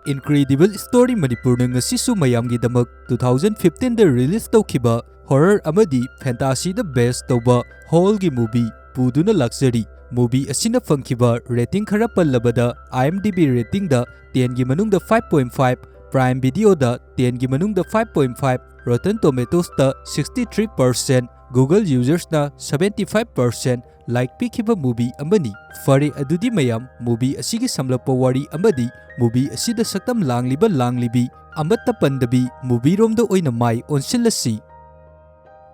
Incredible Story Manipur ngasisu mayamgidamak 2015 da release tawkhiba horror amadi fantasy da best tawba hallgi movie puduna luxury movie asina fangkhiba rating khara pallabada IMDb rating da 10 gi manungda 5.5 Prime Video da 10 gi manungda 5.5 Rotten Tomatoes da 63% Google users na 75% like pikhiba movie amani fare adudi mayam movie asigi samlapa wari amadi movie asida saktam langlibi amatta pandabi movie romda oina mai onsilasi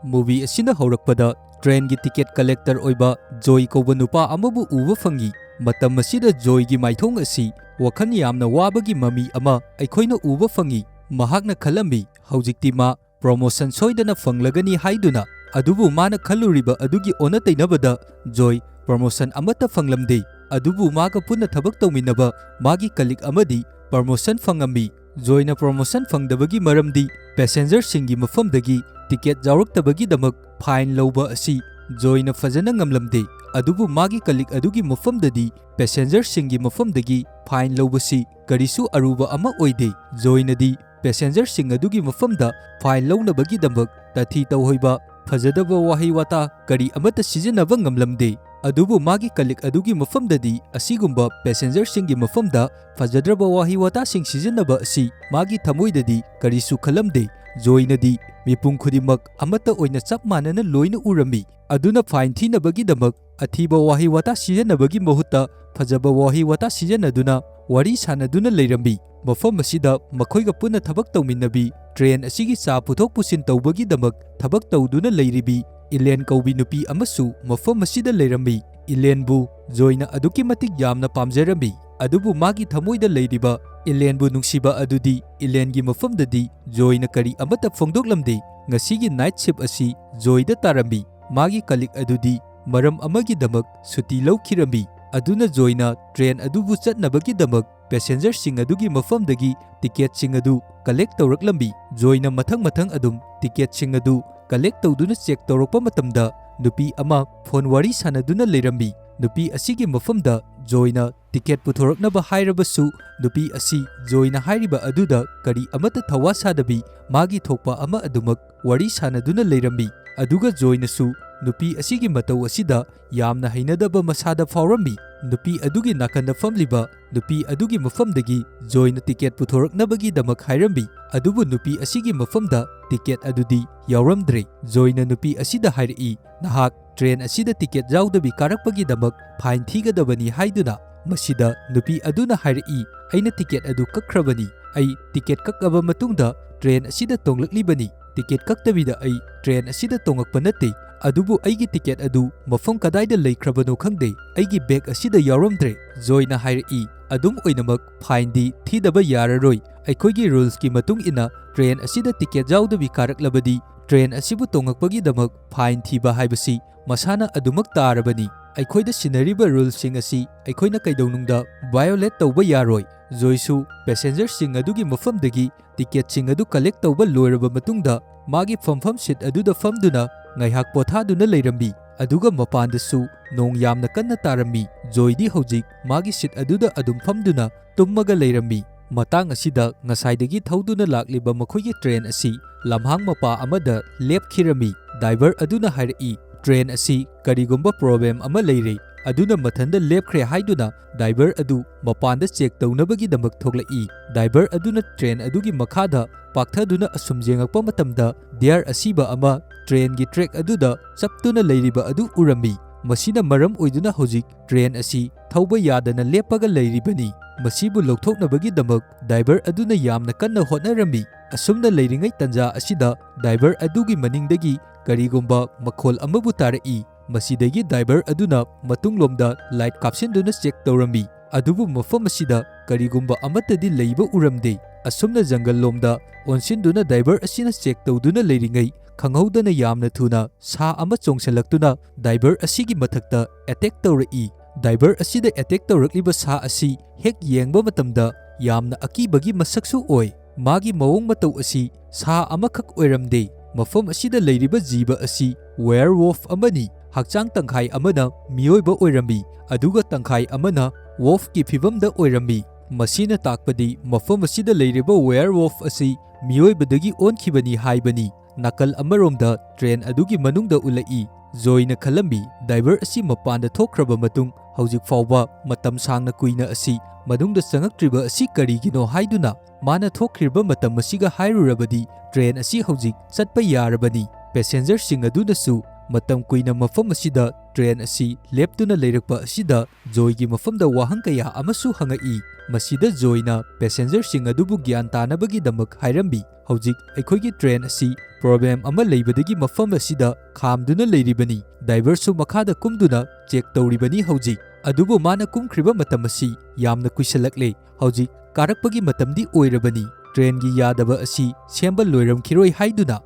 movie asina haurakpada train gi ticket collector oiba Joy koba nupa amabu uba fangi matam asida Joy gi maithong asi wakhan yamna wabagi mami ama aikhoina uba fangi mahakna khalami haujikti ma promotion soidana fanglagani haiduna adubu mana khaluriba adugi ona tainabada Joy promotion amata fanglamde adubu maga punna thabak tawminaba magi kalik amadi promotion fangami Joy na promotion fangdabagi maramdi passenger singi mafamdagi ticket jawraktabagi damak fine lawba asi Joy na fajana ngamlamde adubu magi kalik adugi mafamdadi passenger singi mafamdagi fine lawbasi karisu aruba ama oide Joy nadi passenger sing adugi mafamda fine lawnabagi damak tathi tawhoiba fajadaba wahi wata kari amata sijanaba ngamlamde adubu magi kalik adugi mafamdadi asigumba passenger singi mafamda fajadraba wahi wata sing sijanaba asi magi thamoidadi karisu khalamde Joy nadi mipum khudingamak amata oina chap manana loina urami aduna fine thinabagi damak athiba wahi wata sijanabagi mahutta fajaba wahi wata sijanaduna wari sanaduna leirami mafam asida makhoiga punna thabak tawminabi train asigi cha puthok pusin tawbagi damak thabak tawduna leiribi Ilen kaubi nupi amasu mafam asida leirami Ilenbu Joyna aduki matik yamna pamjarami adubu magi thamoida leiriba Ilenbu nungsiba adudi Ilengi mafamdadi Joyna kari amata phongdoklamde ngasigi night shift asi Joyda tarami magi kalik adudi maram amagi damak suti lawkhirami aduna Joyna train adubu chatnabagi damak passenger sing adugi mafamdagi ticket sing adu collect tawraklambi Joyna mathang adum ticket sing adu collect tawduna check tawrakpa matamda nupi ama phone wari sanaduna leirambi nupi asigi mafamda Joyna ticket puthoraknaba hairabasu nupi asi Joyna hairiba aduda kari amata thawa sadabi magi thokpa ama adumak wari sanaduna leirambi aduga Joyna su nupi asigi matau asida yamna hainadaba masada fawrambi nupi adugi nakanda famliba nupi adugi mafamdagi Joyna ticket puthoraknabagi damak hairambi adubu nupi asigi mafamda ticket adudi yawramdre Joyna nupi asida hairi nahak train asida ticket jawdabi karakpagi damak fine thigadabani haiduna masida nupi aduna hairi aina ticket adu kakhrabani ai ticket kakaba matungda train asida tonglaklibani ticket kaktabida ai train asida tongakpa natte adubu aigi ticket adu mafam kadaida leikrabano khangde aigi bag asida yawramdre Joyna hairi adum oinamak fine di thidaba yararoi aikhoigi rules ki matung ina train asida ticket jawdabi karaklabadi train asibu tongakpagi damak fine thiba haibasi masana adumak tarabani aikhoida sinariba rules sing asi aikhoina kaidaunungda violate tawba yaroi Joysu passenger sing adugi mafamdagi ticket sing adu collect tawba loiraba matungda magi famfam seat aduda famduna ngaihak pothaduna leirambi aduga mapandasu nong yamna kanna tarami Joydi hojik magi seat aduda adum famduna tummaga leirambi matang asida ngasaidagi thauduna lakliba makhoigi train asi lamhang mapa amada lepkhirami driver aduna hairi train asi karigumba problem ama leire aduna mathanda lepkhre haiduna driver adu mapanda check tawnabagi damak thoklai driver aduna train adugi makhada pakthaduna asumjengakpa matamda dear asiba ama train gi track aduda chaptuna leiriba adu urami masina maram oiduna hojik train asi thauba yadana lepaga leiribani masibu lokthoknabagi damak driver aduna yamna kanna hotnarami asumna leiringai tanja asida driver adugi maningdagi karigumba makhol amabu tarai masidagi driver aduna matunglomda light kapsinduna check tawrami adubu mafam asida karigumba amatadi leiba uramde asumna jungle lomda onsinduna driver asina check tawduna leiringai khanghaudana yamna thuna sa ama chongsalakuna driver asigi mathakta attack tawrai driver asida attack tawrakliba sa asi hek yengba matamda yamna akibagi masaksu oi magi mawong matau asi sa amakhak oiramde mafam asida leiriba jiba asi werewolf amani hakchang tangkhai amana miyoiba oirami aduga tangkhai amana wolf ki phibamda oirami ꯃꯁꯤꯅ ꯇꯥꯛꯄꯗꯤ ꯃꯐꯝ ꯑꯁꯤꯗ ꯂꯩꯔꯤꯕ ꯋꯦꯌꯔꯋolf ꯑꯁꯤ ꯃꯤꯑꯣꯏꯕꯗꯒꯤ ꯑꯣꯟꯈꯤꯕꯅꯤ ꯍꯥꯏꯕꯅꯤ꯫ ꯅꯥꯀꯜ ꯑꯃꯔꯣꯝꯗ train ꯑꯗꯨꯒꯤ ꯃꯅꯨꯡꯗ ꯎꯠꯂꯛꯏ꯫ ꯖꯣꯏꯅ ꯈꯜꯂꯝꯃꯤ ꯗ꯭ꯔꯥꯏꯚꯔ ꯑꯁꯤ ꯃꯄꯥꯟꯗ ꯊꯣꯛꯈ꯭ꯔꯕ ꯃꯇꯨꯡ ꯍꯧꯖꯤꯛ ꯐꯥꯎꯕ ꯃꯇꯝ ꯁꯥꯡꯅ ꯀꯨꯏꯅ ꯑꯁꯤ ꯃꯅꯨꯡꯗ ꯆꯪꯉꯛꯇ꯭ꯔꯤꯕ ꯑꯁꯤ ꯀꯔꯤꯒꯤꯅꯣ ꯍꯥꯏꯗꯨꯅ ꯃꯥꯅ ꯊꯣꯛꯈ꯭ꯔꯤꯕ ꯃꯇꯝ ꯑꯁꯤꯒ ꯍꯥꯏꯔꯨꯔꯕꯗꯤ ꯇ꯭ꯔꯦꯟ ꯑꯁꯤ ꯍꯧꯖꯤꯛ ꯆꯠꯄ ꯌꯥꯔꯕꯅꯤ꯫ ꯄꯦꯁꯦꯟꯖꯔꯁꯤꯡ ꯑꯗꯨꯅꯁꯨ ꯃꯇꯝ ꯀꯨꯏꯅ ꯃꯐꯝ ꯑꯁꯤꯗ ꯇ꯭ꯔꯦꯟ ꯑꯁꯤ ꯂꯦꯞꯇꯨꯅ ꯂꯩꯔꯛꯄ ꯑꯁꯤꯗ ꯖꯣꯏꯒꯤ ꯃꯐꯝꯗ ꯋꯥꯍꯪ ꯀꯌꯥ ꯑꯃꯁꯨ ꯍꯪꯉꯛꯏ꯫ ꯃꯁꯤꯗ ꯖꯣꯏꯅ ꯄꯦꯁꯦꯟꯖꯔꯁꯤꯡ ꯑꯗꯨꯕꯨ ꯒ꯭ꯌꯥꯟ ꯇꯥꯅꯕꯒꯤꯗꯃꯛ ꯍꯥꯏꯔꯝꯃꯤ ꯍꯧꯖꯤꯛ ꯑꯩꯈꯣꯏꯒꯤ ꯇ꯭ꯔꯦꯟ ꯑꯁꯤ ꯄ꯭ꯔꯣꯕ꯭ꯂꯦꯝ ꯑꯃ ꯂꯩꯕꯗꯒꯤ ꯃꯐꯝ ꯑꯁꯤꯗ ꯈꯥꯝꯗꯨꯅ ꯂꯩꯔꯤꯕꯅꯤ꯫ ꯗ꯭ꯔꯥꯏꯚꯔꯁꯨ ꯃꯈꯥꯗ ꯀꯨꯝꯗꯨꯅ ꯆꯦꯛ ꯇꯧꯔꯤꯕꯅꯤ ꯍꯧꯖꯤꯛ꯫ ꯑꯗꯨꯕꯨ ꯃꯥꯅ ꯀꯨꯝꯈ꯭ꯔꯤꯕ ꯃꯇꯝ ꯑꯁꯤ ꯌꯥꯝꯅ ꯀꯨꯏꯁꯜꯂꯛꯂꯦ꯫ ꯍꯧꯖꯤꯛ ꯀꯥꯔꯛꯄꯒꯤ ꯃꯇꯝꯗꯤ ꯑꯣꯏꯔꯕꯅꯤ꯫ ꯇ꯭ꯔꯦꯟꯒꯤ ꯌꯥꯗꯕ ꯑꯁꯤ ꯁꯦꯝꯕ ꯂꯣꯏꯔꯝꯈꯤꯔꯣꯏ ꯍꯥꯏꯗꯨꯅ꯫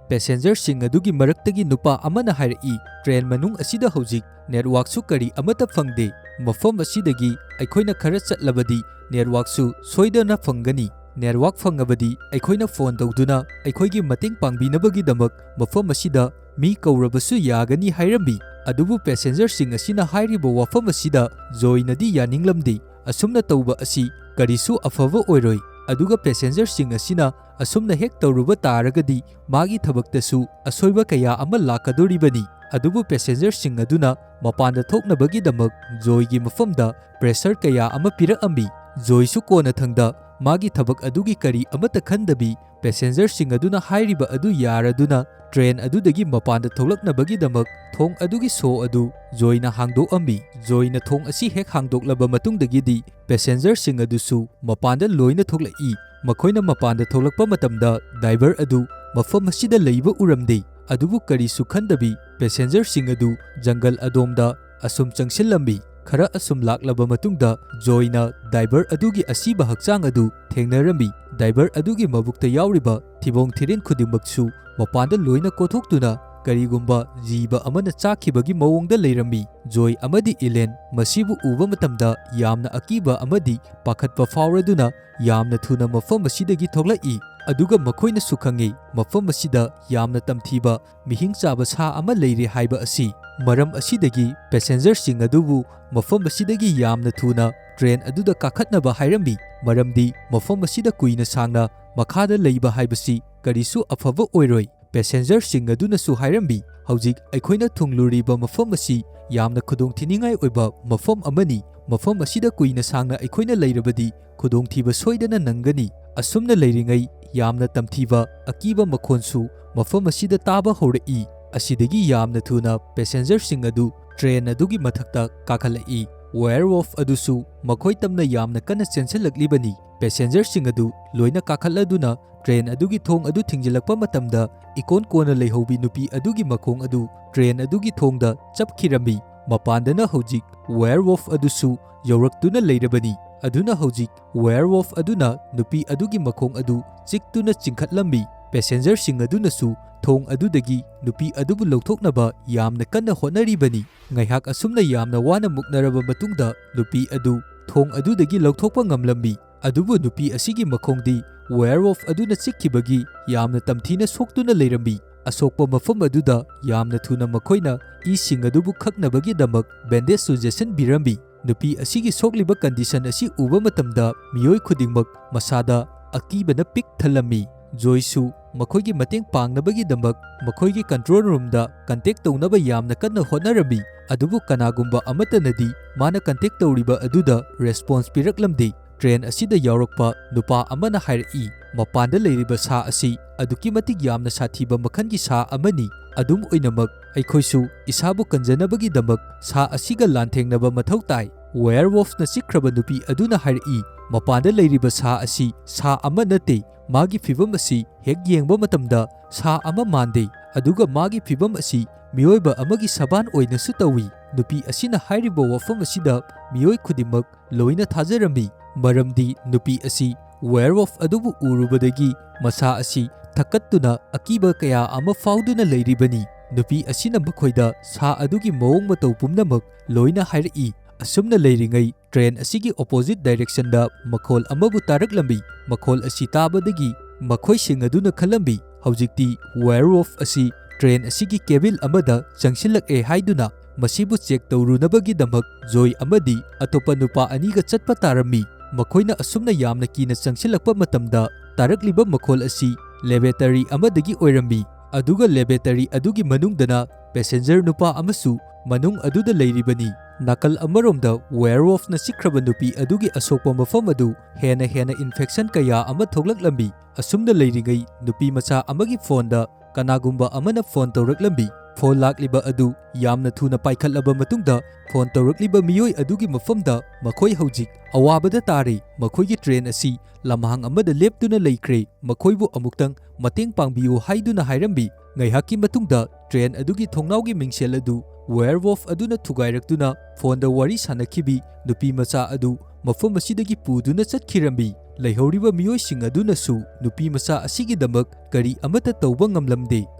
ꯄꯦꯁꯦꯟꯖꯔꯁꯤꯡ ꯑꯗꯨꯒꯤ ꯃꯔꯛꯇꯒꯤ ꯅꯨꯄꯥ ꯑꯃꯅ ꯍꯥꯏꯔꯛꯏ ꯇ꯭ꯔꯦꯟ ꯃꯅꯨꯡ ꯑꯁꯤꯗ ꯍꯧꯖꯤꯛ ꯅꯦꯠꯋꯥꯔꯛꯁꯨ ꯀꯔꯤ ꯑꯃꯠꯇ ꯐꯪꯗꯦ꯫ ꯃꯐꯝ ꯑꯁꯤꯗꯒꯤ ꯑꯩꯈꯣꯏꯅ ꯈꯔ ꯆꯠꯂꯕꯗꯤ ꯅꯦꯠꯋꯥꯔꯛꯁꯨ ꯁꯣꯏꯗꯅ ꯐꯪꯒꯅꯤ꯫ ꯅꯦꯠꯋꯥꯔꯛ ꯐꯪꯉꯕꯗꯤ ꯑꯩꯈꯣꯏꯅ ꯐꯣꯟ ꯇꯧꯗꯨꯅ ꯑꯩꯈꯣꯏꯒꯤ ꯃꯇꯦꯡ ꯄꯥꯡꯕꯤꯅꯕꯒꯤꯗꯃꯛ ꯃꯐꯝ ꯑꯁꯤꯗ ꯃꯤ ꯀꯧꯔꯕꯁꯨ ꯌꯥꯒꯅꯤ ꯍꯥꯏꯔꯝꯃꯤ꯫ ꯑꯗꯨꯕꯨ ꯄꯦꯁꯦꯟꯖꯔꯁꯤꯡ ꯑꯁꯤꯅ ꯍꯥꯏꯔꯤꯕ ꯋꯥꯐꯝ ꯑꯁꯤꯗ ꯖꯣꯏꯅꯗꯤ ꯌꯥꯅꯤꯡꯂꯝꯗꯦ꯫ ꯑꯁꯨꯝꯅ ꯇꯧꯕ ꯑꯁꯤ ꯀꯔꯤꯁꯨ ꯑꯐꯕ ꯑꯣꯏꯔꯣꯏ꯫ ꯑꯗꯨꯒ ꯄꯦꯁꯦꯟꯖꯔꯁꯤꯡ ꯑꯁꯤꯅ ꯑꯁꯨꯝꯅ ꯍꯦꯛ ꯇꯧꯔꯨꯕ ꯇꯥꯔꯒꯗꯤ ꯃꯥꯒꯤ ꯊꯕꯛꯇꯁꯨ ꯑꯁꯣꯏꯕ ꯀꯌꯥ ꯑꯃ ꯂꯥꯛꯀꯗꯣꯔꯤꯕꯅꯤ꯫ ꯑꯗꯨꯕꯨ ꯄꯦꯁꯦꯟꯖꯔꯁꯤꯡ ꯑꯗꯨꯅ ꯃꯄꯥꯟꯗ ꯊꯣꯛꯅꯕꯒꯤꯗꯃꯛ ꯖꯣꯏꯒꯤ ꯃꯐꯝꯗ ꯄ꯭ꯔꯦꯁꯔ ꯀꯌꯥ ꯑꯃ ꯄꯤꯔꯛꯑꯝꯃꯤ꯫ ꯖꯣꯏꯁꯨ ꯀꯣꯟꯅꯊꯪꯗ ꯃꯥꯒꯤ ꯊꯕꯛ ꯑꯗꯨꯒꯤ ꯀꯔꯤ ꯑꯃꯠꯇ ꯈꯟꯗꯕꯤ ꯄꯦꯁꯦꯟꯖꯔꯁꯤꯡ ꯑꯗꯨꯅ ꯍꯥꯏꯔꯤꯕ ꯑꯗꯨ ꯌꯥꯔꯗꯨꯅ ꯇ꯭ꯔꯦꯟ ꯑꯗꯨꯗꯒꯤ ꯃꯄꯥꯟꯗ ꯊꯣꯛꯂꯛꯅꯕꯒꯤꯗꯃꯛ ꯊꯣꯡ ꯑꯗꯨꯒꯤ ꯁꯣ ꯑꯗꯨ ꯖꯣꯏꯅ ꯍꯥꯡꯗꯣꯛꯑꯝꯃꯤ꯫ ꯖꯣꯏꯅ ꯊꯣꯡ ꯑꯁꯤ ꯍꯦꯛ ꯍꯥꯡꯗꯣꯛꯂꯕ ꯃꯇꯨꯡꯗꯒꯤꯗꯤ ꯄꯦꯁꯦꯟꯖꯔꯁꯤꯡ ꯑꯗꯨꯁꯨ ꯃꯄꯥꯟꯗ ꯂꯣꯏꯅ ꯊꯣꯛꯂꯛꯏ꯫ ꯃꯈꯣꯏꯅ ꯃꯄꯥꯟꯗ ꯊꯣꯛꯂꯛꯄ ꯃꯇꯝꯗ ꯗ꯭ꯔꯥꯏꯚꯔ ꯑꯗꯨ ꯃꯐꯝ ꯑꯁꯤꯗ ꯂꯩꯕ ꯎꯔꯝꯗꯦ꯫ ꯑꯗꯨꯕꯨ ꯀꯔꯤꯁꯨ ꯈꯟꯗꯕꯤ ꯄꯦꯁꯦꯟꯖꯔꯁꯤꯡ ꯑꯗꯨ ꯖꯪꯒꯜ ꯑꯗꯣꯝꯗ ꯑꯁꯨꯝ ꯆꯪꯁꯤꯜꯂꯝꯃꯤ꯫ ꯈꯔ ꯑꯁꯨꯝ ꯂꯥꯛꯂꯕ ꯃꯇꯨꯡꯗ ꯖꯣꯏꯅ ꯗ꯭ꯔꯥꯏꯚꯔ ꯑꯗꯨꯒꯤ ꯑꯁꯤꯕ ꯍꯛꯆꯥꯡ ꯑꯗꯨ ꯊꯦꯡꯅꯔꯝꯃꯤ꯫ ꯗ꯭ꯔꯥꯏꯚꯔ ꯑꯗꯨꯒꯤ ꯃꯕꯨꯛꯇ ꯌꯥꯎꯔꯤꯕ ꯊꯤꯕꯣꯡ ꯊꯤꯔꯤꯟ ꯈꯨꯗꯤꯡꯃꯛꯁꯨ ꯃꯄꯥꯟꯗ ꯂꯣꯏꯅ ꯀꯣꯊꯣꯛꯇꯨꯅ ꯀꯔꯤꯒꯨꯝꯕ ꯖꯤꯕ ꯑꯃꯅ ꯆꯥꯈꯤꯕꯒꯤ ꯃꯑꯣꯡꯗ ꯂꯩꯔꯝꯃꯤ꯫ ꯖꯣꯏ ꯑꯃꯗꯤ ꯏꯂꯦꯟ ꯃꯁꯤꯕꯨ ꯎꯕ ꯃꯇꯝꯗ ꯌꯥꯝꯅ ꯑꯀꯤꯕ ꯑꯃꯗꯤ ꯄꯥꯈꯠꯄ ꯐꯥꯎꯔꯗꯨꯅ ꯌꯥꯝꯅ ꯊꯨꯅ ꯃꯐꯝ ꯑꯁꯤꯗꯒꯤ ꯊꯣꯛꯂꯛꯏ꯫ ꯑꯗꯨꯒ ꯃꯈꯣꯏꯅꯁꯨ ꯈꯪꯏ ꯃꯐꯝ ꯑꯁꯤда ꯌꯥꯝꯅ ꯇꯝꯊꯤꯕ ꯃꯤꯍꯤꯡ ꯆꯥꯕ ꯁꯥ ꯑꯃ ꯂꯩꯔꯦ ꯍꯥꯏꯕ ꯑꯁꯤ꯫ ꯃꯔꯝ ꯑꯁꯤꯗꯒꯤ ꯄꯦꯁꯦꯟꯖꯔꯁꯤꯡ ꯑꯗꯨꯕꯨ ꯃꯐꯝ ꯑꯁꯤꯗꯒꯤ ꯌꯥꯝꯅ ꯊꯨꯅ ꯇ꯭ꯔꯦꯟ ꯑꯗꯨꯗ ꯀꯥꯈꯠꯅꯕ ꯍꯥꯏꯔꯝꯃꯤ꯫ ꯃꯔꯝꯗꯤ ꯃꯐꯝ ꯑꯁꯤꯗ ꯀꯨꯏꯅ ꯁꯥꯡꯅ ꯃꯈꯥꯗ ꯂꯩꯕ ꯍꯥꯏꯕꯁꯤ ꯀꯔꯤꯁꯨ ꯑꯐꯕ ꯑꯣꯏꯔꯣꯏ꯫ ꯄꯦꯁꯦꯟꯖꯔꯁꯤꯡ ꯑꯗꯨꯅꯁꯨ ꯍꯥꯏꯔꯝꯃꯤ ꯍꯧꯖꯤꯛ ꯑꯩꯈꯣꯏꯅ ꯊꯨꯡꯂꯨꯔꯤꯕ ꯃꯐꯝ ꯑꯁꯤ ꯌꯥꯝꯅ ꯈꯨꯗꯣꯡꯊꯤꯅꯤꯡꯉꯥꯏ ꯑꯣꯏꯕ ꯃꯐꯝ ꯑꯃꯅꯤ꯫ ꯃꯐꯝ ꯑꯁꯤꯗ ꯀꯨꯏꯅ ꯁꯥꯡꯅ ꯑꯩꯈꯣꯏꯅ ꯂꯩꯔꯕꯗꯤ ꯈꯨꯗꯣꯡꯊꯤꯕ ꯁꯣꯏꯗꯅ ꯅꯪꯒꯅꯤ꯫ ꯑꯁꯨꯝꯅ ꯂꯩꯔꯤꯉꯩ ꯌꯥꯝꯅ ꯇꯝꯊꯤꯕ ꯑꯀꯤꯕ ꯃꯈꯣꯟꯁꯨ ꯃꯐꯝ ꯑꯁꯤꯗ ꯇꯥꯕ ꯍꯧꯔꯛꯏ꯫ ꯑꯁꯤꯗꯒꯤ ꯌꯥꯝꯅ ꯊꯨꯅ ꯄꯦꯁꯦꯟꯖꯔꯁꯤꯡ ꯑꯗꯨ ꯇ꯭ꯔꯦꯟ ꯑꯗꯨꯒꯤ ꯃꯊꯛꯇ ꯀꯥꯈꯠꯂꯛꯏ꯫ ꯋꯦꯌꯔꯋolf ꯑꯗꯨꯁꯨ ꯃꯈꯣꯏ ꯇꯝꯅ ꯌꯥꯝꯅ ꯀꯟꯅ ꯆꯦꯟꯁꯤꯜꯂꯛꯂꯤꯕꯅꯤ꯫ ꯄꯦꯁꯦꯟꯖꯔꯁꯤꯡ ꯑꯗꯨ ꯂꯣꯏꯅ ꯀꯥꯈꯠꯂꯗꯨꯅ ꯇ꯭ꯔꯦꯟ ꯑꯗꯨꯒꯤ ꯊꯣꯡ ꯑꯗꯨ ꯊꯤꯡꯖꯤꯜꯂꯛꯄ ꯃꯇꯝꯗ ꯏꯀꯣꯟ ꯀꯣꯟꯅ ꯂꯩꯍꯧꯕꯤ ꯅꯨꯄꯤ ꯑꯗꯨꯒꯤ ꯃꯈꯣꯡ ꯑꯗꯨ ꯇ꯭ꯔꯦꯟ ꯑꯗꯨꯒꯤ ꯊꯣꯡꯗ ꯆꯞꯈꯤꯔꯝꯃꯤ꯫ ꯃꯄꯥꯟꯗꯅ ꯍꯧꯖꯤꯛ ꯋꯦꯌꯔwolf ꯑꯗꯨꯁꯨ ꯌꯧꯔꯛꯇꯨꯅ ꯂꯩꯔꯕꯅꯤ꯫ ꯑꯗꯨꯅ ꯍꯧꯖꯤꯛ ꯋꯦꯌꯔwolf ꯑꯗꯨꯅ ꯅꯨꯄꯤ ꯑꯗꯨꯒꯤ ꯃꯈꯣꯡ ꯑꯗꯨ ꯆꯤꯛꯇꯨꯅ ꯆꯤꯡꯈꯠꯂꯝꯃꯤ꯫ ꯄꯦꯁꯦꯟꯖꯔꯁꯤꯡ ꯑꯗꯨꯅꯁꯨ ꯊꯣꯡ ꯑꯗꯨꯗꯒꯤ ꯅꯨꯄꯤ ꯑꯗꯨꯕꯨ ꯂꯧꯊꯣꯛꯅꯕ ꯌꯥꯝꯅ ꯀꯟꯅ ꯍꯣꯠꯅꯔꯤꯕꯅꯤ꯫ ꯉꯥꯏꯍꯥꯛ ꯑꯁꯨꯝꯅ ꯌꯥꯝꯅ ꯋꯥꯅ ꯃꯨꯛꯅꯔꯕ ꯃꯇꯨꯡꯗ ꯅꯨꯄꯤ ꯑꯗꯨ ꯊꯣꯡ ꯑꯗꯨꯗꯒꯤ ꯂꯧꯊꯣꯛꯄ ꯉꯝꯂꯝꯃꯤ꯫ ꯑꯗꯨꯕꯨ ꯅꯨꯄꯤ ꯑꯁꯤꯒꯤ ꯃꯈꯣꯡꯗꯤ ꯋꯦꯌꯔwolf ꯑꯗꯨꯅ ꯆꯤꯛꯈꯤꯕꯒꯤ ꯌꯥꯝꯅ ꯇꯝꯊꯤꯅ ꯁꯣꯛꯇꯨꯅ ꯂꯩꯔꯝꯃꯤ꯫ ꯑꯁꯣꯛꯄ ꯃꯐꯝ ꯑꯗꯨꯗ ꯌꯥꯝꯅ ꯊꯨꯅ ꯃꯈꯣꯏꯅ ꯏꯁꯤꯡ ꯑꯗꯨꯕꯨ ꯈꯛꯅꯕꯒꯤꯗꯃꯛ ꯕꯦꯟꯗꯦꯖꯁꯨ ꯌꯦꯠꯁꯤꯟꯕꯤꯔꯝꯃꯤ꯫ ꯅꯨꯄꯤ ꯑꯁꯤꯒꯤ ꯁꯣꯛꯂꯤꯕ ꯀꯟꯗꯤꯁꯟ ꯑꯁꯤ ꯎꯕ ꯃꯇꯝꯗ ꯃꯤꯑꯣꯏ ꯈꯨꯗꯤꯡꯃꯛ ꯃꯁꯥꯗ ꯑꯀꯤꯕꯅ ꯄꯤꯛ ꯊꯜꯂꯝꯃꯤ꯫ ꯖꯣꯏꯁꯨ ꯃꯈꯣꯏꯒꯤ ꯃꯇꯦꯡ ꯄꯥꯡꯅꯕꯒꯤꯗꯃꯛ ꯃꯈꯣꯏꯒꯤ ꯀꯟꯇ꯭ꯔꯣꯜ ꯔꯨꯝꯗ ꯀꯟꯇꯦꯛ ꯇꯧꯅꯕ ꯌꯥꯝꯅ ꯀꯟꯅ ꯍꯣꯠꯅꯔꯝꯃꯤ꯫ ꯑꯗꯨꯕꯨ ꯀꯅꯥꯒꯨꯝꯕ ꯑꯃꯠꯇꯅꯗꯤ ꯃꯥꯅ ꯀꯟꯇꯦꯛ ꯇꯧꯔꯤꯕ ꯑꯗꯨꯗ ꯔꯦꯁꯄꯣꯟꯁ ꯄꯤꯔꯛꯂꯝꯗꯦ꯫ ꯇ꯭ꯔꯦꯟ ꯑꯁꯤꯗ ꯌꯥꯎꯔꯛꯄ ꯅꯨꯄꯥ ꯑꯃꯅ ꯍꯥꯏꯔꯛꯏ ꯃꯄꯥꯟꯗ ꯂꯩꯔꯤꯕ ꯁꯥ ꯑꯁꯤ ꯑꯗꯨꯛꯀꯤ ꯃꯇꯤꯛ ꯌꯥꯝꯅ ꯁꯥꯊꯤꯕ ꯃꯈꯜꯒꯤ ꯁꯥ ꯑꯃꯅꯤ꯫ ꯑꯗꯨꯝ ꯑꯣꯏꯅꯃꯛ ꯑꯩꯈꯣꯏꯁꯨ ꯏꯁꯥꯕꯨ ꯀꯟꯖꯅꯕꯒꯤꯗꯃꯛ ꯁꯥ ꯑꯁꯤꯒ ꯂꯥꯟꯊꯦꯡꯅꯕ ꯃꯊꯧ ꯇꯥꯏ꯫ ꯋꯦꯌꯔwolfꯅ ꯆꯤꯛꯈ꯭ꯔꯕ ꯅꯨꯄꯤ ꯑꯗꯨꯅ ꯍꯥꯏꯔꯛꯏ ꯃꯄꯥꯟꯗ ꯂꯩꯔꯤꯕ ꯁꯥ ꯑꯁꯤ ꯁꯥ ꯑꯃ ꯅꯠꯇꯦ꯫ ꯃꯥꯒꯤ ꯐꯤꯚꯝ ꯑꯁꯤ ꯍꯦꯛ ꯌꯦꯡꯕ ꯃꯇꯝꯗ ꯁꯥ ꯑꯃ ꯃꯥꯟꯗꯦ꯫ ꯑꯗꯨꯒ ꯃꯥꯒꯤ ꯐꯤꯚꯝ ꯑꯁꯤ ꯃꯤꯑꯣꯏꯕ ꯑꯃꯒꯤ ꯁꯕꯥꯟ ꯑꯣꯏꯅꯁꯨ ꯇꯧꯏ꯫ ꯅꯨꯄꯤ ꯑꯁꯤꯅ ꯍꯥꯏꯔꯤꯕ ꯋꯥꯐꯝ ꯑꯁꯤꯗ ꯃꯤꯑꯣꯏ ꯈꯨꯗꯤꯡꯃꯛ ꯂꯣꯏꯅ ꯊꯥꯖꯔꯝꯃꯤ꯫ ꯃꯔꯝꯗꯤ ꯅꯨꯄꯤ ꯑꯁꯤ ꯋꯦꯌꯔwolf ꯑꯗꯨꯕꯨ ꯎꯔꯨꯕꯗꯒꯤ ꯃꯁꯥ ꯑꯁꯤ ꯊꯛꯀꯠꯇꯨꯅ ꯑꯀꯤꯕ ꯀꯌꯥ ꯑꯃ ꯐꯥꯎꯗꯨꯅ ꯂꯩꯔꯤꯕꯅꯤ꯫ ꯅꯨꯄꯤ ꯑꯁꯤꯅ ꯃꯈꯣꯏꯗ ꯁꯥ ꯑꯗꯨꯒꯤ ꯃꯑꯣꯡ ꯃꯇꯧ ꯄꯨꯝꯅꯃꯛ ꯂꯣꯏꯅ ꯍꯥꯏꯔꯛꯏ꯫ ꯑꯁꯨꯝꯅ ꯂꯩꯔꯤꯉꯩ ꯇ꯭ꯔꯦꯟ ꯑꯁꯤꯒꯤ ꯑꯣꯄꯣꯖꯤꯠ ꯗꯥꯏꯔꯦꯛꯁꯟꯗ ꯃꯈꯣꯜ ꯑꯃꯕꯨ ꯇꯥꯔꯛꯂꯝꯃꯤ꯫ ꯃꯈꯣꯜ ꯑꯁꯤ ꯇꯥꯕꯗꯒꯤ ꯃꯈꯣꯏꯁꯤꯡ ꯑꯗꯨꯅ ꯈꯜꯂꯝꯃꯤ ꯍꯧꯖꯤꯛꯇꯤ ꯋꯦꯌꯔwolf ꯑꯁꯤ ꯇ꯭ꯔꯦꯟ ꯑꯁꯤꯒꯤ ꯀꯦꯕꯤꯟ ꯑꯃꯗ ꯆꯪꯁꯤꯜꯂꯛꯑꯦ ꯍꯥꯏꯗꯨꯅ꯫ ꯃꯁꯤꯕꯨ ꯆꯦꯛ ꯇꯧꯔꯨꯅꯕꯒꯤꯗꯃꯛ ꯖꯣꯏ ꯑꯃꯗꯤ ꯑꯇꯣꯞꯄ ꯅꯨꯄꯥ ꯑꯅꯤꯒ ꯆꯠꯄ ꯇꯥꯔꯝꯃꯤ꯫ ꯃꯈꯣꯏꯅ ꯑꯁꯨꯝꯅ ꯌꯥꯝꯅ ꯀꯤꯅ ꯆꯪꯁꯤꯜꯂꯛꯄ ꯃꯇꯝꯗ ꯇꯥꯔꯛꯂꯤꯕ ꯃꯈꯣꯜ ꯑꯁꯤ ꯂꯦꯕꯣꯔꯦꯇꯔꯤ ꯑꯃꯗꯒꯤ ꯑꯣꯏꯔꯝꯃꯤ, ꯑꯗꯨꯒ ꯂꯦꯕꯣꯔꯦꯇꯔꯤ ꯑꯗꯨꯒꯤ ꯃꯅꯨꯡꯗꯅ ꯄꯦꯁꯦꯟꯖꯔ ꯅꯨꯄꯥ ꯑꯃꯁꯨ ꯃꯅꯨꯡ ꯑꯗꯨꯗ ꯂꯩꯔꯤꯕꯅꯤ꯫ ꯅꯥꯀꯜ ꯑꯃꯔꯣꯝꯗ ꯋꯦꯌꯔꯋolfꯅ ꯆꯤꯛꯈ꯭ꯔꯕ ꯅꯨꯄꯤ ꯑꯗꯨꯒꯤ ꯑꯁꯣꯛꯄ ꯃꯐꯝ ꯑꯗꯨ ꯍꯦꯟꯅ ꯏꯟꯐꯦꯛꯁꯟ ꯀꯌꯥ ꯑꯃ ꯊꯣꯛꯂꯛꯂꯝꯃꯤ꯫ ꯑꯁꯨꯝꯅ ꯂꯩꯔꯤꯉꯩ ꯅꯨꯄꯤ ꯃꯆꯥ ꯑꯃꯒꯤ ꯐꯣꯟꯗ ꯀꯅꯥꯒꯨꯝꯕ ꯑꯃꯅ ꯐꯣꯟ ꯇꯧꯔꯛꯂꯝꯃꯤ꯫ ꯐꯣꯟ ꯂꯥꯛꯂꯤꯕ ꯑꯗꯨ ꯌꯥꯝꯅ ꯊꯨꯅ ꯄꯥꯏꯈꯠꯂꯕ ꯃꯇꯨꯡꯗ ꯐꯣꯟ ꯇꯧꯔꯛꯂꯤꯕ ꯃꯤꯑꯣꯏ ꯑꯗꯨꯒꯤ ꯃꯐꯝꯗ ꯃꯈꯣꯏ ꯍꯧꯖꯤꯛ ꯑꯋꯥꯕꯗ ꯇꯥꯔꯦ, ꯃꯈꯣꯏꯒꯤ ꯇ꯭ꯔꯦꯟ ꯑꯁꯤ ꯂꯝꯍꯥꯡ ꯑꯃꯗ ꯂꯦꯞꯇꯨꯅ ꯂꯩꯈ꯭ꯔꯦ, ꯃꯈꯣꯏꯕꯨ ꯑꯃꯨꯛꯇꯪ ꯃꯇꯦꯡ ꯄꯥꯡꯕꯤꯌꯨ ꯍꯥꯏꯗꯨꯅ ꯍꯥꯏꯔꯝꯃꯤ꯫ ꯉꯥꯏꯍꯥꯛꯀꯤ ꯃꯇꯨꯡꯗ ꯇ꯭ꯔꯦꯟ ꯑꯗꯨꯒꯤ ꯊꯣꯡꯅꯥꯎꯒꯤ ꯃꯤꯡꯁꯦꯜ ꯑꯗꯨ ꯋꯦꯌꯔꯋolf ꯑꯗꯨꯅ ꯊꯨꯒꯥꯏꯔꯛꯇꯨꯅ ꯐꯣꯟꯗ ꯋꯥꯔꯤ ꯁꯥꯅꯈꯤꯕꯤ ꯅꯨꯄꯤ ꯃꯆꯥ ꯑꯗꯨ ꯃꯐꯝ ꯑꯁꯤꯗꯒꯤ ꯄꯨꯗꯨꯅ ꯆꯠꯈꯤꯔꯝꯃꯤ꯫ ꯂꯩꯍꯧꯔꯤꯕ ꯃꯤꯑꯣꯏꯁꯤꯡ ꯑꯗꯨꯅꯁꯨ ꯅꯨꯄꯤ ꯃꯆꯥ ꯑꯁꯤꯒꯤꯗꯃꯛ ꯀꯔꯤ ꯑꯃꯠꯇ ꯇꯧꯕ ꯉꯝꯂꯝꯗꯦ꯫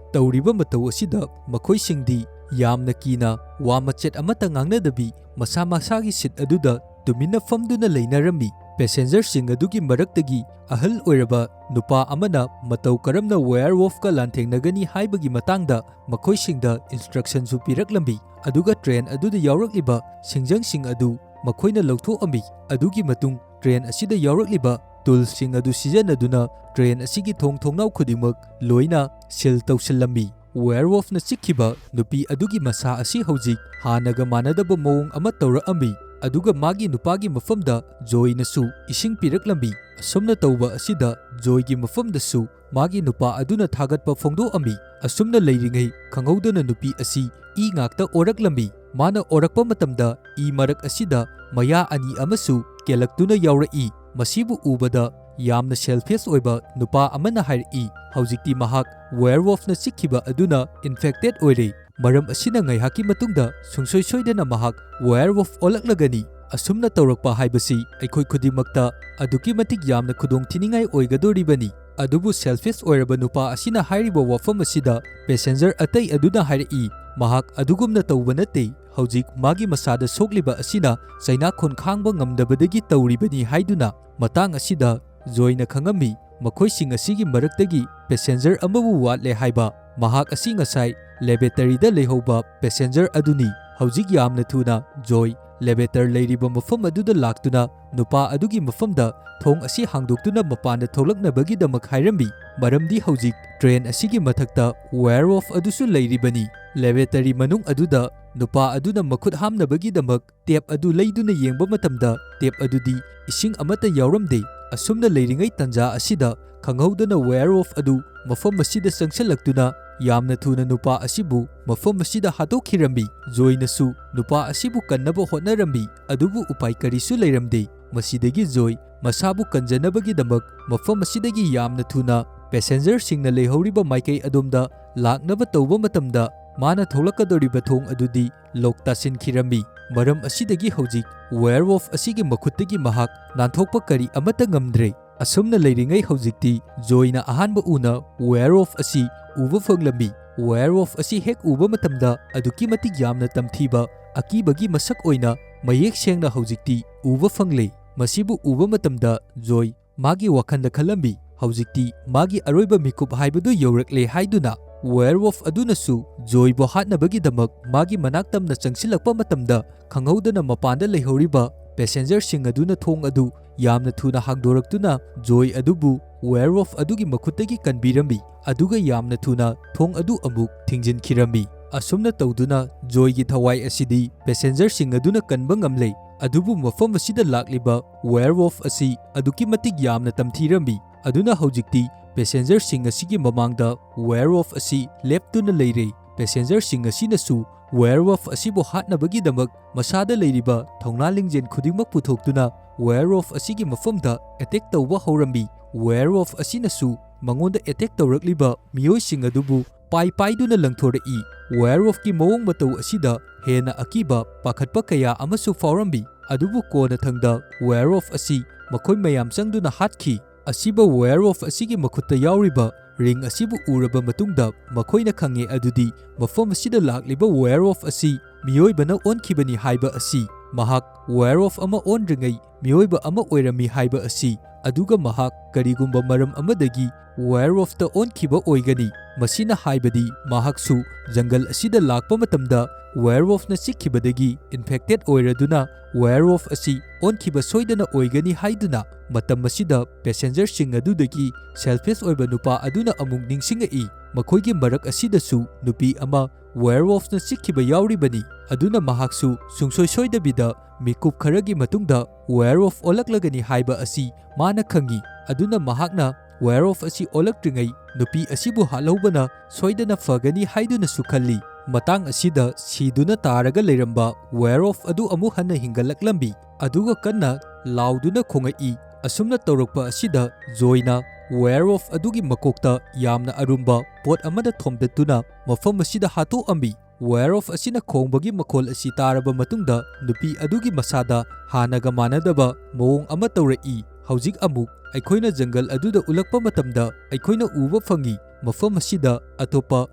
ꯇꯧꯔꯤꯕ ꯃꯇꯧ ꯑꯁꯤꯗ ꯃꯈꯣꯏꯁꯤꯡꯗꯤ ꯌꯥꯝꯅ ꯀꯤꯅ ꯋꯥ ꯃꯆꯦꯠ ꯑꯃꯠꯇ ꯉꯥꯡꯅꯗꯕꯤ ꯃꯁꯥ ꯃꯁꯥꯒꯤ ꯁꯤꯠ ꯑꯗꯨꯗ ꯇꯨꯃꯤꯟꯅ ꯐꯝꯗꯨꯅ ꯂꯩꯅꯔꯝꯃꯤ꯫ ꯄꯦꯁꯦꯟꯖꯔꯁꯤꯡ ꯑꯗꯨꯒꯤ ꯃꯔꯛꯇꯒꯤ ꯑꯍꯜ ꯑꯣꯏꯔꯕ ꯅꯨꯄꯥ ꯑꯃꯅ ꯃꯇꯧ ꯀꯔꯝꯅ ꯋꯦꯌꯔꯋolfꯀ ꯂꯥꯟꯊꯦꯡꯅꯒꯅꯤ ꯍꯥꯏꯕꯒꯤ ꯃꯇꯥꯡꯗ ꯃꯈꯣꯏꯁꯤꯡꯗ ꯏꯟꯁꯇ꯭ꯔꯛꯁꯟꯁꯨ ꯄꯤꯔꯛꯂꯝꯃꯤ, ꯑꯗꯨꯒ ꯇ꯭ꯔꯦꯟ ꯑꯗꯨꯗ ꯌꯥꯎꯔꯛꯂꯤꯕ ꯁꯤꯡꯖꯪꯁꯤꯡ ꯑꯗꯨ ꯃꯈꯣꯏꯅ ꯂꯧꯊꯣꯛꯑꯝꯃꯤ꯫ ꯑꯗꯨꯒꯤ ꯃꯇꯨꯡ ꯇ꯭ꯔꯦꯟ ꯑꯁꯤꯗ ꯌꯥꯎꯔꯛꯂꯤꯕ ꯇꯨꯜꯁꯤꯡ ꯑꯗꯨ ꯁꯤꯖꯤꯟꯅꯗꯨꯅ ꯇ꯭ꯔꯦꯟ ꯑꯁꯤꯒꯤ ꯊꯣꯡ ꯈꯨꯗꯤꯡꯃꯛ ꯂꯣꯏꯅ ꯁꯤꯜ ꯇꯧꯁꯤꯜꯂꯝꯃꯤ꯫ ꯋꯦꯌꯔꯋolfꯅ ꯆꯤꯛꯈꯤꯕ ꯅꯨꯄꯤ ꯑꯗꯨꯒꯤ ꯃꯁꯥ ꯑꯁꯤ ꯍꯧꯖꯤꯛ ꯍꯥꯟꯅꯒ ꯃꯥꯟꯅꯗꯕ ꯃꯑꯣꯡ ꯑꯃ ꯇꯧꯔꯛꯑꯝꯃꯤ, ꯑꯗꯨꯒ ꯃꯥꯒꯤ ꯅꯨꯄꯥꯒꯤ ꯃꯐꯝꯗ ꯖꯣꯏꯅꯁꯨ ꯏꯁꯤꯡ ꯄꯤꯔꯛꯂꯝꯃꯤ꯫ ꯑꯁꯨꯝꯅ ꯇꯧꯕ ꯑꯁꯤꯗ ꯖꯣꯏꯒꯤ ꯃꯐꯝꯗꯁꯨ ꯃꯥꯒꯤ ꯅꯨꯄꯥ ꯑꯗꯨꯅ ꯊꯥꯒꯠꯄ ꯐꯣꯡꯗꯣꯛꯑꯝꯃꯤ꯫ ꯑꯁꯨꯝꯅ ꯂꯩꯔꯤꯉꯩ ꯈꯪꯍꯧꯗꯅ ꯅꯨꯄꯤ ꯑꯁꯤ ꯏ ꯉꯥꯛꯇ ꯑꯣꯔꯛꯂꯝꯃꯤ꯫ ꯃꯥꯅ ꯑꯣꯔꯛꯄ ꯃꯇꯝꯗ ꯏ ꯃꯔꯛ ꯑꯁꯤꯗ ꯃꯌꯥ ꯑꯅꯤ ꯑꯃꯁꯨ ꯀꯦꯜꯂꯛꯇꯨꯅ ꯌꯥꯎꯔꯛꯏ꯫ ꯃꯁꯤꯕꯨ ꯎꯕꯗ ꯌꯥꯝꯅ ꯁꯦꯜꯐꯤꯁ ꯑꯣꯏꯕ ꯅꯨꯄꯥ ꯑꯃꯅ ꯍꯥꯏꯔꯛꯏ, ꯍꯧꯖꯤꯛꯇꯤ ꯃꯍꯥꯛ ꯋꯦꯌꯔꯋolfꯅ ꯆꯤꯛꯈꯤꯕ ꯑꯗꯨꯅ ꯏꯟꯐꯦꯛꯇꯦꯗ ꯑꯣꯏꯔꯦ, ꯃꯔꯝ ꯑꯁꯤꯅ ꯉꯥꯏꯍꯥꯛꯀꯤ ꯃꯇꯨꯡꯗ ꯁꯨꯡꯁꯣꯏ ꯁꯣꯏꯗꯅ ꯃꯍꯥꯛ ꯋꯦꯌꯔwolf ꯑꯣꯜꯂꯛꯂꯒꯅꯤ꯫ ꯑꯁꯨꯝꯅ ꯇꯧꯔꯛꯄ ꯍꯥꯏꯕꯁꯤ ꯑꯩꯈꯣꯏ ꯈꯨꯗꯤꯡꯃꯛꯇ ꯑꯗꯨꯛꯀꯤ ꯃꯇꯤꯛ ꯌꯥꯝꯅ ꯈꯨꯗꯣꯡꯊꯤꯅꯤꯡꯉꯥꯏ ꯑꯣꯏꯒꯗꯣꯔꯤꯕꯅꯤ꯫ ꯑꯗꯨꯕꯨ ꯁꯦꯜꯐꯤꯁ ꯑꯣꯏꯔꯕ ꯅꯨꯄꯥ ꯑꯁꯤꯅ ꯍꯥꯏꯔꯤꯕ ꯋꯥꯐꯝ ꯑꯁꯤꯗ ꯄꯦꯁꯦꯟꯖꯔ ꯑꯇꯩ ꯑꯗꯨꯅ ꯍꯥꯏꯔꯛꯏ, ꯃꯍꯥꯛ ꯑꯗꯨꯒꯨꯝꯅ ꯇꯧꯕ ꯅꯠꯇꯦ, ꯍꯧꯖꯤꯛ ꯃꯥꯒꯤ ꯃꯁꯥꯗ ꯁꯣꯛꯂꯤꯕ ꯑꯁꯤꯅ ꯆꯩꯅꯥꯈꯣꯟ ꯈꯥꯡꯕ ꯉꯝꯗꯕꯗꯒꯤ ꯇꯧꯔꯤꯕꯅꯤ ꯍꯥꯏꯗꯨꯅ꯫ ꯃꯇꯥꯡ ꯑꯁꯤꯗ ꯖꯣꯏꯅ ꯈꯪꯉꯝꯃꯤ ꯃꯈꯣꯏꯁꯤꯡ ꯑꯁꯤꯒꯤ ꯃꯔꯛꯇꯒꯤ ꯄꯦꯁꯦꯟꯖꯔ ꯑꯃꯕꯨ ꯋꯥꯠꯂꯦ ꯍꯥꯏꯕ꯫ ꯃꯍꯥꯛ ꯑꯁꯤ ꯉꯁꯥꯏ ꯂꯦꯕꯣꯔꯦꯇꯔꯤꯗ ꯂꯩꯍꯧꯕ ꯄꯦꯁꯦꯟꯖꯔ ꯑꯗꯨꯅꯤ꯫ ꯍꯧꯖꯤꯛ ꯌꯥꯝꯅ ꯊꯨꯅ ꯖꯣꯏ ꯂꯦꯕꯣꯔꯦꯇꯔ ꯂꯩꯔꯤꯕ ꯃꯐꯝ ꯑꯗꯨꯗ ꯂꯥꯛꯇꯨꯅ ꯅꯨꯄꯥ ꯑꯗꯨꯒꯤ ꯃꯐꯝꯗ ꯊꯣꯡ ꯑꯁꯤ ꯍꯥꯡꯗꯣꯛꯇꯨꯅ ꯃꯄꯥꯟꯗ ꯊꯣꯛꯂꯛꯅꯕꯒꯤꯗꯃꯛ ꯍꯥꯏꯔꯝꯃꯤ, ꯃꯔꯝꯗꯤ ꯍꯧꯖꯤꯛ ꯇ꯭ꯔꯦꯟ ꯑꯁꯤꯒꯤ ꯃꯊꯛꯇ ꯋꯦꯌꯔwolf ꯑꯗꯨꯁꯨ ꯂꯩꯔꯤꯕꯅꯤ꯫ ꯂꯦꯕꯣꯔꯦꯇꯔꯤ ꯃꯅꯨꯡ ꯑꯗꯨꯗ ꯅꯨꯄꯥ ꯑꯗꯨꯅ ꯃꯈꯨꯠ ꯍꯥꯝꯅꯕꯒꯤꯗꯃꯛ ꯇꯦꯞ ꯑꯗꯨ ꯂꯩꯗꯨꯅ ꯌꯦꯡꯕ ꯃꯇꯝꯗ ꯇꯦꯞ ꯑꯗꯨꯗꯤ ꯏꯁꯤꯡ ꯑꯃꯠꯇ ꯌꯥꯎꯔꯝꯗꯦ꯫ ꯑꯁꯨꯝꯅ ꯂꯩꯔꯤꯉꯩ ꯇꯥꯟꯖꯥ ꯑꯁꯤꯗ ꯈꯪꯍꯧꯗꯅ ꯋꯦꯌꯔwolf ꯑꯗꯨ ꯃꯐꯝ ꯑꯁꯤꯗ ꯆꯪꯁꯤꯜꯂꯛꯇꯨꯅ ꯌꯥꯝꯅ ꯊꯨꯅ ꯅꯨꯄꯥ ꯑꯁꯤꯕꯨ ꯃꯐꯝ ꯑꯁꯤꯗ ꯍꯥꯠꯇꯣꯛꯈꯤꯔꯝꯃꯤ꯫ ꯖꯣꯏꯅꯁꯨ ꯅꯨꯄꯥ ꯑꯁꯤꯕꯨ ꯀꯟꯅꯕ ꯍꯣꯠꯅꯔꯝꯃꯤ, ꯑꯗꯨꯕꯨ ꯎꯄꯥꯏ ꯀꯔꯤꯁꯨ ꯂꯩꯔꯝꯗꯦ꯫ ꯃꯁꯤꯗꯒꯤ ꯖꯣꯏ ꯃꯁꯥꯕꯨ ꯀꯟꯖꯅꯕꯒꯤꯗꯃꯛ ꯃꯐꯝ ꯑꯁꯤꯗꯒꯤ ꯌꯥꯝꯅ ꯊꯨꯅ ꯄꯦꯁꯦꯟꯖꯔꯁꯤꯡꯅ ꯂꯩꯍꯧꯔꯤꯕ ꯃꯥꯏꯀꯩ ꯑꯗꯣꯝꯗ ꯂꯥꯛꯅꯕ ꯇꯧꯕ ꯃꯇꯝꯗ ꯃꯥꯅ ꯊꯣꯛꯂꯛꯀꯗꯧꯔꯤꯕ ꯊꯣꯡ ꯑꯗꯨꯗꯤ ꯂꯣꯛ ꯇꯥꯁꯤꯟꯈꯤꯔꯝꯃꯤ꯫ ꯃꯔꯝ ꯑꯁꯤꯗꯒꯤ ꯍꯧꯖꯤꯛ ꯋꯦꯌꯔwolf ꯑꯁꯤꯒꯤ ꯃꯈꯨꯠꯇꯒꯤ ꯃꯍꯥꯛ ꯅꯥꯟꯊꯣꯛꯄ ꯀꯔꯤ ꯑꯃꯠꯇ ꯉꯝꯗ꯭ꯔꯦ꯫ ꯑꯁꯨꯝꯅ ꯂꯩꯔꯤꯉꯩ ꯍꯧꯖꯤꯛꯇꯤ ꯖꯣꯏꯅ ꯑꯍꯥꯟꯕ ꯎꯅ ꯋꯦꯌꯔwolf ꯑꯁꯤ ꯎꯕ ꯐꯪꯂꯝꯃꯤ꯫ ꯋꯦꯌꯔwolf ꯑꯁꯤ ꯍꯦꯛ ꯎꯕ ꯃꯇꯝꯗ ꯑꯗꯨꯛꯀꯤ ꯃꯇꯤꯛ ꯌꯥꯝꯅ ꯇꯝꯊꯤꯕ ꯑꯀꯤꯕꯒꯤ ꯃꯁꯛ ꯑꯣꯏꯅ ꯃꯌꯦꯛ ꯁꯦꯡꯅ ꯍꯧꯖꯤꯛꯇꯤ ꯎꯕ ꯐꯪꯂꯦ꯫ ꯃꯁꯤꯕꯨ ꯎꯕ ꯃꯇꯝꯗ ꯖꯣꯏ ꯃꯥꯒꯤ ꯋꯥꯈꯜꯗ ꯈꯜꯂꯝꯃꯤ, ꯍꯧꯖꯤꯛꯇꯤ ꯃꯥꯒꯤ ꯑꯔꯣꯏꯕ ꯃꯤꯀꯨꯞ ꯍꯥꯏꯕꯗꯨ ꯌꯧꯔꯛꯂꯦ ꯍꯥꯏꯗꯨꯅ꯫ ꯋꯦꯌꯔwolf ꯑꯗꯨꯅꯁꯨ ꯖꯣꯏꯕꯨ ꯍꯥꯠꯅꯕꯒꯤꯗꯃꯛ ꯃꯥꯒꯤ ꯃꯅꯥꯛ ꯇꯝꯅ ꯆꯪꯁꯤꯜꯂꯛꯄ ꯃꯇꯝꯗ ꯈꯪꯍꯧꯗꯅ ꯃꯄꯥꯟꯗ ꯂꯩꯍꯧꯔꯤꯕ ꯄꯦꯁꯦꯟꯖꯔꯁꯤꯡ ꯑꯗꯨꯅ ꯊꯣꯡ ꯑꯗꯨ ꯌꯥꯝꯅ ꯊꯨꯅ ꯍꯥꯡꯗꯣꯔꯛꯇꯨꯅ ꯖꯣꯏ ꯑꯗꯨꯕꯨ ꯋꯦꯌꯔwolf ꯑꯗꯨꯒꯤ ꯃꯈꯨꯠꯇꯒꯤ ꯀꯟꯕꯤꯔꯝꯃꯤ, ꯑꯗꯨꯒ ꯌꯥꯝꯅ ꯊꯨꯅ ꯊꯣꯡ ꯑꯗꯨ ꯑꯃꯨꯛ ꯊꯤꯡꯖꯤꯟꯈꯤꯔꯝꯃꯤ꯫ ꯑꯁꯨꯝꯅ ꯇꯧꯗꯨꯅ ꯖꯣꯏꯒꯤ ꯊꯋꯥꯏ ꯑꯁꯤꯗꯤ ꯄꯦꯁꯦꯟꯖꯔꯁꯤꯡ ꯑꯗꯨꯅ ꯀꯟꯕ ꯉꯝꯂꯦ, ꯑꯗꯨꯕꯨ ꯃꯐꯝ ꯑꯁꯤꯗ ꯂꯥꯛꯂꯤꯕ ꯋꯦꯌꯔwolf ꯑꯁꯤ ꯑꯗꯨꯛꯀꯤ ꯃꯇꯤꯛ ꯌꯥꯝꯅ ꯇꯝꯊꯤꯔꯝꯃꯤ꯫ ꯑꯗꯨꯅ ꯍꯧꯖꯤꯛꯇꯤ ꯄꯦꯁꯦꯟꯖꯔꯁꯤꯡ ꯑꯁꯤꯒꯤ ꯃꯃꯥꯡꯗ ꯋꯦꯌꯔwolf ꯑꯁꯤ ꯂꯦꯞꯇꯨꯅ ꯂꯩꯔꯦ꯫ ꯄꯦꯁꯦꯟꯖꯔꯁꯤꯡ ꯑꯁꯤꯅꯁꯨ ꯋꯦꯌꯔwolf ꯑꯁꯤꯕꯨ ꯍꯥꯠꯅꯕꯒꯤꯗꯃꯛ ꯃꯁꯥꯗ ꯂꯩꯔꯤꯕ ꯊꯧꯅꯥ ꯂꯤꯡꯖꯦꯜ ꯈꯨꯗꯤꯡꯃꯛ ꯄꯨꯊꯣꯛꯇꯨꯅ ꯋꯦꯌꯔwolf ꯑꯁꯤꯒꯤ ꯃꯐꯝꯗ ꯑꯦꯇꯦꯛ ꯇꯧꯕ ꯍꯧꯔꯝꯃꯤ꯫ ꯋꯦꯌꯔwolf ꯑꯁꯤꯅꯁꯨ ꯃꯉꯣꯟꯗ ꯑꯦꯇꯦꯛ ꯇꯧꯔꯛꯂꯤꯕ ꯃꯤꯑꯣꯏꯁꯤꯡ ꯑꯗꯨꯕꯨ ꯄꯥꯏꯗꯨꯅ ꯂꯪꯊꯣꯔꯛꯏ꯫ ꯋꯦꯌꯔwolfꯀꯤ ꯃꯑꯣꯡ ꯃꯇꯧ ꯑꯁꯤꯗ ꯍꯦꯟꯅ ꯑꯀꯤꯕ ꯄꯥꯈꯠꯄ ꯀꯌꯥ ꯑꯃꯁꯨ ꯐꯥꯎꯔꯝꯃꯤ, ꯑꯗꯨꯕꯨ ꯀꯣꯟꯅꯊꯪꯗ ꯋꯦꯌꯔwolf ꯑꯁꯤ ꯃꯈꯣꯏ ꯃꯌꯥꯝ ꯆꯪꯗꯨꯅ ꯍꯥꯠꯈꯤ꯫ ꯑꯁꯤꯕ ꯋꯦꯌꯔwolf ꯑꯁꯤꯒꯤ ꯃꯈꯨꯠꯇ ꯌꯥꯎꯔꯤꯕ ꯔꯤꯡ ꯑꯁꯤꯕꯨ ꯎꯔꯕ ꯃꯇꯨꯡꯗ ꯃꯈꯣꯏꯅ ꯈꯪꯉꯦ ꯑꯗꯨꯗꯤ ꯃꯐꯝ ꯑꯁꯤꯗ ꯂꯥꯛꯂꯤꯕ ꯋꯦꯌꯔwolf ꯑꯁꯤ ꯃꯤꯑꯣꯏꯕꯅ ꯑꯣꯟꯈꯤꯕꯅꯤ ꯍꯥꯏꯕ ꯑꯁꯤ꯫ mahak werewolf ama ondringai mioiba ama oirami haiba asi aduga mahak karigumba maram amadagi werewolf ta onkhiba oigani masina haibadi mahaksu jungle asida lakpa matamda werewolf na sikhibadagi infected oiraduna werewolf asi onkhiba soidana oigani haiduna matam masida passenger sing adudagi selfish oiba nupa aduna amung ningsingai makhoigi marak asidasu nupi ama werewolf na sikhiba yauribani aduna mahaksu sungsoi soidabida mikup kharagi matungda werewolf olaklagani haiba asi mana khangi aduna mahakna werewolf asi olaktringai nupi asibu halobana soidana fagani haiduna sukhalli matang asida siduna taraga leiramba werewolf adu amu hanna hingalaklambi aduga kanna lauduna khongai asumna tawrakpa asida joina werewolf adugi makokta yamna arumba pot amada thomdatuna mafam asida hatu ambi werewolf asina khongbagi makhol asi taraba matungda nupi adugi masada hanaga manadaba mawong ama tawrai haujik amuk aikoina jungle aduda ulakpa matamda aikoina uba fangi mafam asida atopa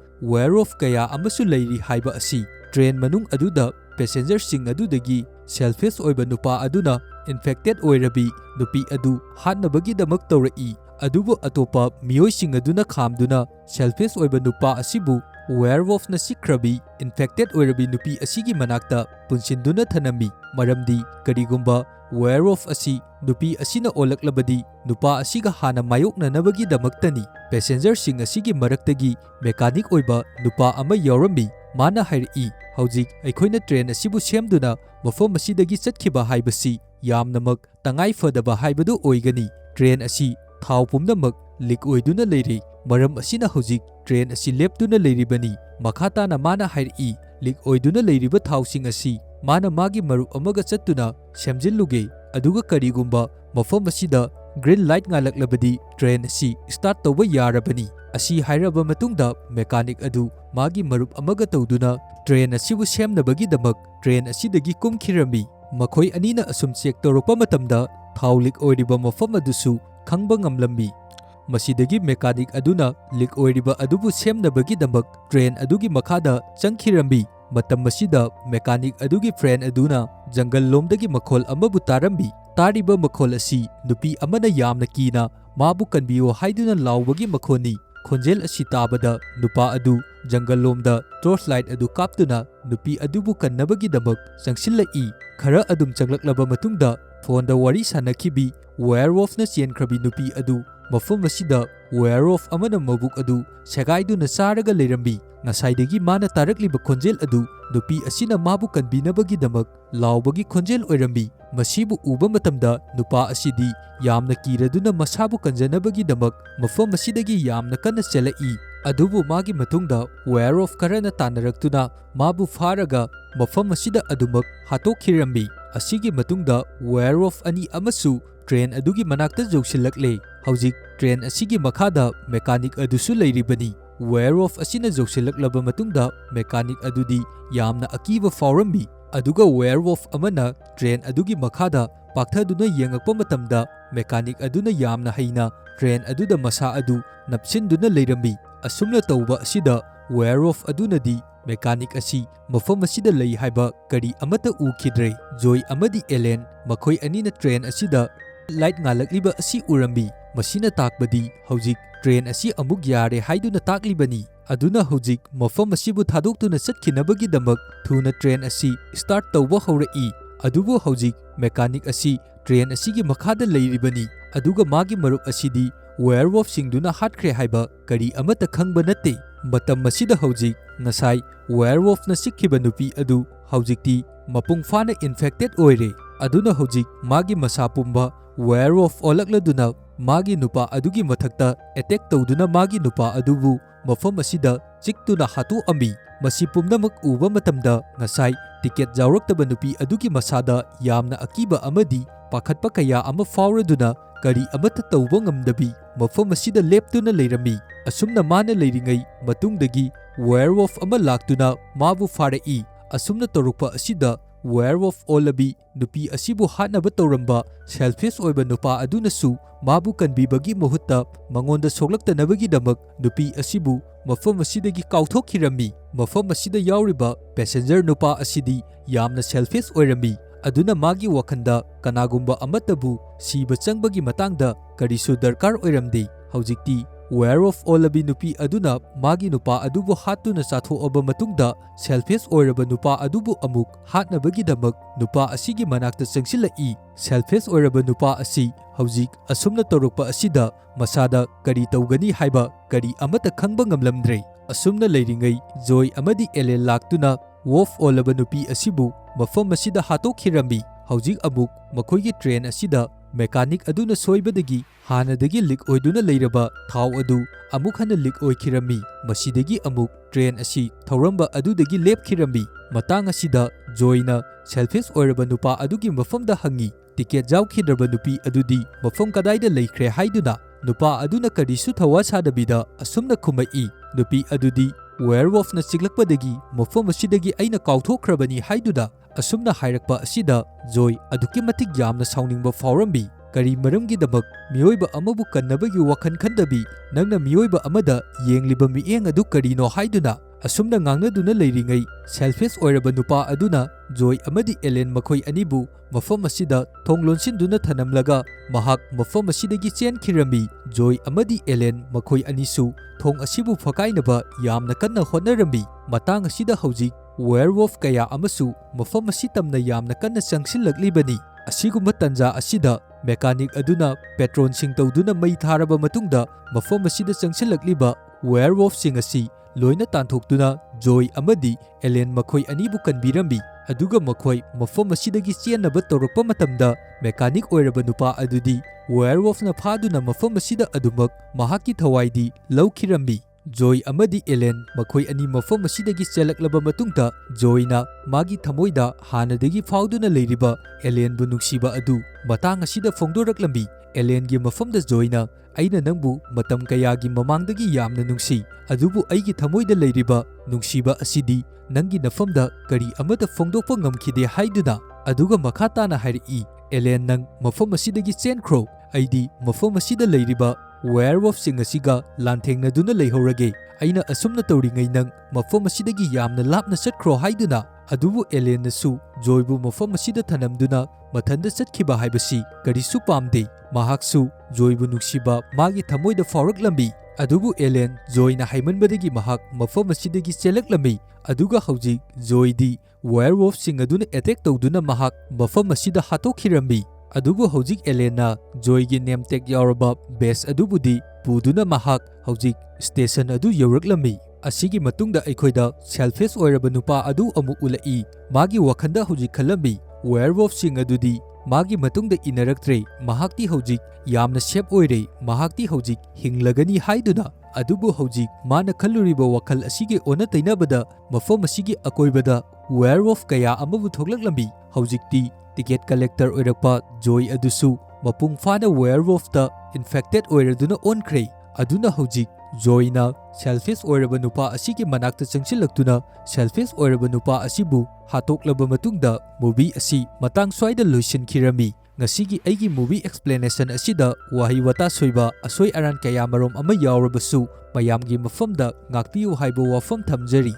werewolf kaya amasu leiri haiba asi train manung aduda passenger sing adudagi selfish oiba nupa aduna infected oirabi nupi adu hatnabagi damak tawrai adubu atopa mioi sing aduna khamduna selfish oiba nupa asibu werewolf na sikrabi infected oirabi nupi asigi manakta punsinduna thanami maramdi karigumba werewolf asi nupi asina olaklabadi nupa asiga hana mayokna nabagi damaktani passenger sing asigi maraktagi mechanic oiba nupa ama yaurami mana hairi haujik aikoina train asibu semduna mafam asidagi chatkhiba haibasi yamnamak tangai fadaba haibadu oigani train asi thau pumnamak lik oiduna leiri maram asina haujik train asi leptuna leiribani makhata na mana hairi lik oiduna leiriba thau-sing asi mana magi marup amaga chattuna semjilluge aduga karigumba mafam asida green light ngalaklabadi train asi start tawba yarabani asi hairaba matungda mechanic adu magi marup amaga tawduna train asibu semnabagi damak train asidagi kumkhirami makhoi anina asum check tawrapa matamda thaulik oiriba mafam adusu khangba ngamlambi masidagi mechanic aduna lik oiriba adubu semnabagi damak train adugi makhada changkhirambi matam masida mechanic adugi friend aduna jungle lomdagi makhol amabu tarambi tariba makhol asi nupi amana yamna kina mabu kanbiyo haiduna laubagi makhoni khonjel asi tabada nupa adu jungle lomda torchlight adu kaptuna nupi adubu kannabagi damak changsinlai khara adum changlaklaba matungda phone da wari sanakhibi werewolf na chenkhrabi nupi adu mafam asida werewolf amana mabuk adu segaiduna saraga leirambi ngasaidagi mana tarakliba khonjel adu nupi asina mabu kanbinabagi damak laubagi khonjel oirambi masibu uba matamda nupa asidi yamna kiraduna masabu kanjanabagi damak mafam asidagi yamna kana chelai adubu magi matungda werewolf karana tanaraktuna mabu faraga mafam asida adumak hatokhirambi asigi matungda werewolf ani amasu train adugi manakta jausilakle haujik train asigi makhada mechanic adusu leiribani werewolf asina jausilaklaba matungda mechanic adudi yamna akiba faurambi aduga werewolf amana train adugi makhada pakthaduna yengakpa matamda mechanic aduna yamna haina train aduda masa adu napsinduna leirambi asumna tawba asida werewolf adunadi mechanic asi mafam asida lei haiba kari amata ukhidre joy amadi elen makhoi anina train asida light ngalakliba asi urambi masina takbadi haujik train asi amuk yare haiduna taklibani aduna haujik mafam asibu thadoktuna chatkhinabagi damak thuna train asi start tawba haurai adubu haujik mechanic asi train asigi makhada leiribani aduga magi marup asidi werewolf singduna hatkre haiba kari amata khangba natte matam masida haujik ngasai werewolf na sikhiba nupi adu haujikti mapung fana infected oire aduna haujik magi masa pumba werewolf olakladuna magi nupa adugi mathakta attack tawduna magi nupa adubu mafam asida chiktuna hatu ambi masi pumnamak uba matamda ngasai ticket jawraktaba nupi adugi masada yamna akiba amadi pakhatpa kaya ama fauraduna kari amata tawba ngamdabi mafam asida leptuna leirami asumna mana leiringai matungdagi werewolf ama laktuna mabu farai asumna torukpa asida werewolf olabi nupi asibu hatnaba tawramba selfish oiba nupa adunasu mabu kanbibagi mahutta mangonda soklaktanabagi damak nupi asibu mafam asidagi kauthokirami mafam asida yauriba passenger nupa asidi yamna selfish oirami aduna magi wakhanda kanagumba amatabu siba changbagi matangda karisu darkar oiramde. Haujikti werewolf olabi nupi aduna magi nupa adubu hatuna chathoaba matungda selfish oiraba nupa adubu amuk hatnabagidamak nupa asigi manakta changsilai. Selfish oiraba nupa asi haujik asumna torokpa asida masada kari tawgani haiba kari amata khangba ngamlamdre. Asumna leiringai Joy amadi Ellen laktuna wolf olaba nupi asibu mafam asida hatokhirambi. Haujik amuk makhoigi train asida mechanic aduna soibadagi hanadagi lik oiduna leiraba thau adu amuk hana lik oikhirami. Masidagi amuk train asi thoramba adudagi lepkhirambi. Matang asida Joyna selfish oiraba nupa adugi mafamda hangi ticket jaukhidrba nupi adudi mafam kadaida leikhre haiduna nupa aduna karisu thawa sadabida asumna khumai. Nupi adudi werewolf na chiglakpadagi mafam asidagi aina kauthokhrabani haiduna asumna hairakpa asida Joy aduki matik yamna sauningba faurambi. Kari maramgidamak miyoiba amabu kannabagi wakhan khandabi nangna miyoiba amada yengliba mieng adu karino haiduna asumna ngangnaduna leiringai selfish oiraba nupa aduna Joy amadi Ellen makhoi anibu mafam asida thonglonsinduna thanamlaga mahak mafam asidagi chenkhirami. Joy amadi Ellen makhoi anisu thong asibu phakainaba yamna kanna hotnarambi. Matang asida haujik werewolf kaya amasu mafam asitamna yamna kanna changsillaklibani. Asigumba tanja asida mechanic aduna petron sing tawduna mai tharaba matungda mafam asida changsillakliba werewolf sing asi loina tanthokduna Joy amadi Ellen makhoi anibu kanbirambi. Aduga makhoi mafam asidagi chenaba torokpa matamda mechanic oiraba nupa adudi werewolf na phaduna mafam asida adumak mahaki thawaidi laukhirambi. Joy amadi Ellen makhoi ani mafam asidagi chelaklaba matungda Joyna magi thamoida hanadagi fauduna leiriba Ellen bu nungsiba adu matang asida phongdoraklambi. Ellen gi mafamda Joyna aina nangbu matam kayagi mamangdagi yamna nungsi adubu aigi thamoida leiriba nungsiba asidi nangi nafamda kari amata phongdokpa ngamkhide haiduna aduga makhatana hairi Ellen nang mafam asidagi chenkhro aidi mafam asida leiriba werewolf sing asiga lanthengna leihorage aina asumna tawringai nang mafam asidagi yamna lapna chatkhro haiduna adubu Ellen nasu Joybu mafam asida thanamduna mathanda chatkhiba haibasi karisu pamde. Mahaksu Joybu nungsiba magi thamoida fauraklambi. Adubu Ellen Joyna haimanbadagi mahak mafam asidagi chelaklambi. Aduga haujik Joydi werewolf sing aduna attack tawduna mahak mafam asida hatokhirambi. Adubu haujik Ellenna Joygi name tag yauraba base adubudi puduna mahak haujik station adu yauraklambi. Asigi matungda aikoida selfish oiraba nupa adu amuk ulai magi wakhanda haujik khalambi werewolf sing adudi magi matungda inaraktre mahakti haujik yamna shape oire mahakti haujik hinglagani haiduna. Adubu haujik mana khalluriba wakhal asigi ona tainabada mafam asigi akoibada werewolf kaya amabu thoklaklambi. Haujikti ticket collector oirakpa Joy adusu mapung fana werewolf ta infected oiraduna onkhre. Aduna haujik Joyna selfish oiraba nupa asigi manakta changsillaktuna selfish oiraba nupa asibu hatoklaba matungda movie asi matang swaida loisinkhirami. Ngasigi aigi movie explanation asida wahi wata soiba asoi aran kaya marom ama yaurabasu mayamgi mafamda ngakpiu haiba wafam thamjari.